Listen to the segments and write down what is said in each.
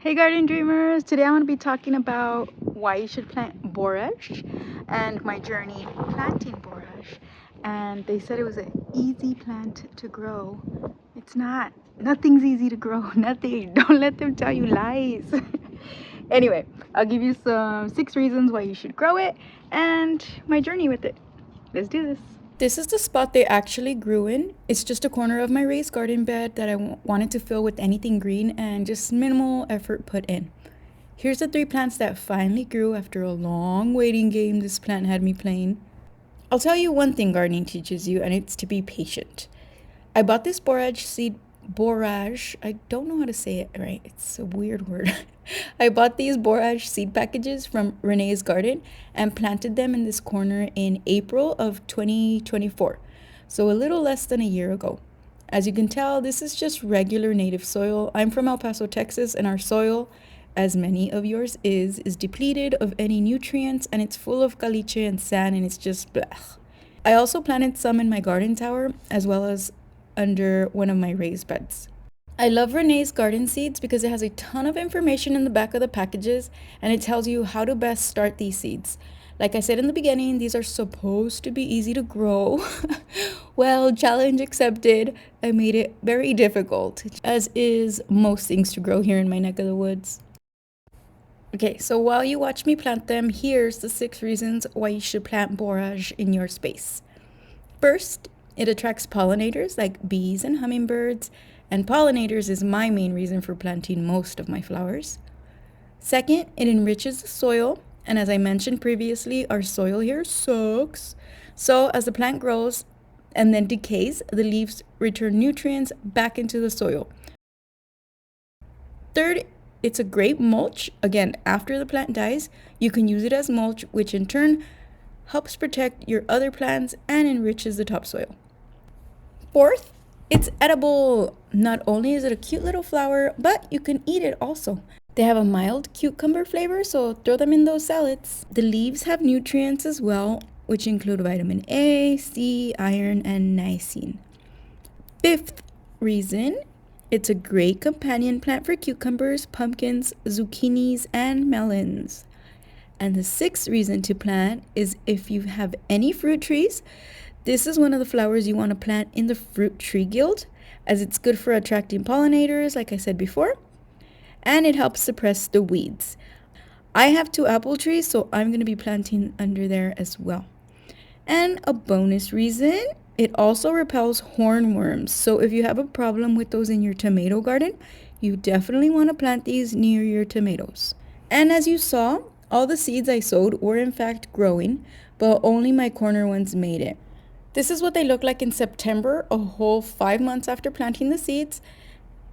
Hey garden dreamers, today I want to be talking about why you should plant borage and my journey planting borage. And they said it was an easy plant to grow. It's not. Nothing's easy to grow. Nothing. Don't let them tell you lies. Anyway, I'll give you some 6 reasons why you should grow it and my journey with it. Let's do this. This is the spot they actually grew in. It's just a corner of my raised garden bed that I wanted to fill with anything green and just minimal effort put in. Here's the 3 plants that finally grew after a long waiting game this plant had me playing. I'll tell you one thing gardening teaches you, and it's to be patient. I bought this borage, I don't know how to say it right, it's a weird word. I bought these borage seed packages from Renee's garden and planted them in this corner in April of 2024, so a little less than a year ago. As you can tell, this is just regular native soil. I'm from El Paso, Texas, and our soil, as many of yours is depleted of any nutrients, and it's full of caliche and sand, and it's just blech. I also planted some in my garden tower as well as under one of my raised beds. I love Renee's garden seeds because it has a ton of information in the back of the packages and it tells you how to best start these seeds. Like I said in the beginning, these are supposed to be easy to grow. Well, challenge accepted. I made it very difficult, as is most things to grow here in my neck of the woods. Okay, so while you watch me plant them, here's the 6 reasons why you should plant borage in your space. First, it attracts pollinators like bees and hummingbirds, and pollinators is my main reason for planting most of my flowers. Second, it enriches the soil, and as I mentioned previously, our soil here sucks. So as the plant grows and then decays, the leaves return nutrients back into the soil. Third, it's a great mulch. Again, after the plant dies, you can use it as mulch, which in turn helps protect your other plants and enriches the topsoil. Fourth, it's edible. Not only is it a cute little flower, but you can eat it also. They have a mild cucumber flavor, so throw them in those salads. The leaves have nutrients as well, which include vitamin A, C, iron, and niacin. Fifth reason, it's a great companion plant for cucumbers, pumpkins, zucchinis, and melons. And the 6th reason to plant is if you have any fruit trees, this is one of the flowers you want to plant in the fruit tree guild, as it's good for attracting pollinators, like I said before, and it helps suppress the weeds. I have 2 apple trees, so I'm going to be planting under there as well. And a bonus reason, it also repels hornworms. So if you have a problem with those in your tomato garden, you definitely want to plant these near your tomatoes. And as you saw, all the seeds I sowed were in fact growing, but only my corner ones made it. This is what they look like in September, a whole 5 months after planting the seeds.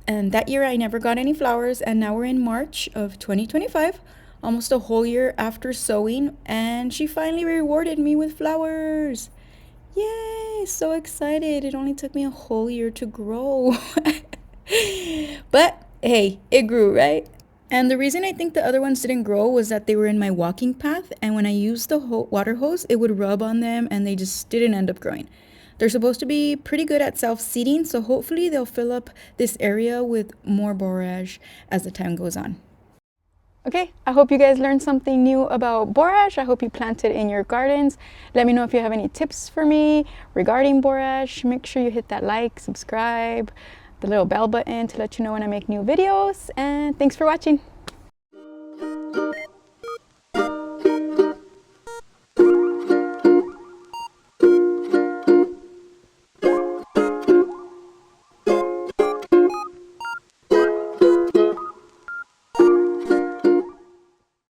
And that year I never got any flowers, and now we're in March of 2025, almost a whole year after sowing, and she finally rewarded me with flowers. Yay, so excited. It only took me a whole year to grow. But hey, it grew, right? And the reason I think the other ones didn't grow was that they were in my walking path, and when I used the water hose, it would rub on them and they just didn't end up growing. They're supposed to be pretty good at self-seeding, so hopefully they'll fill up this area with more borage as the time goes on. Okay, I hope you guys learned something new about borage. I hope you plant it in your gardens. Let me know if you have any tips for me regarding borage. Make sure you hit that like, subscribe, the little bell button to let you know when I make new videos. And thanks for watching.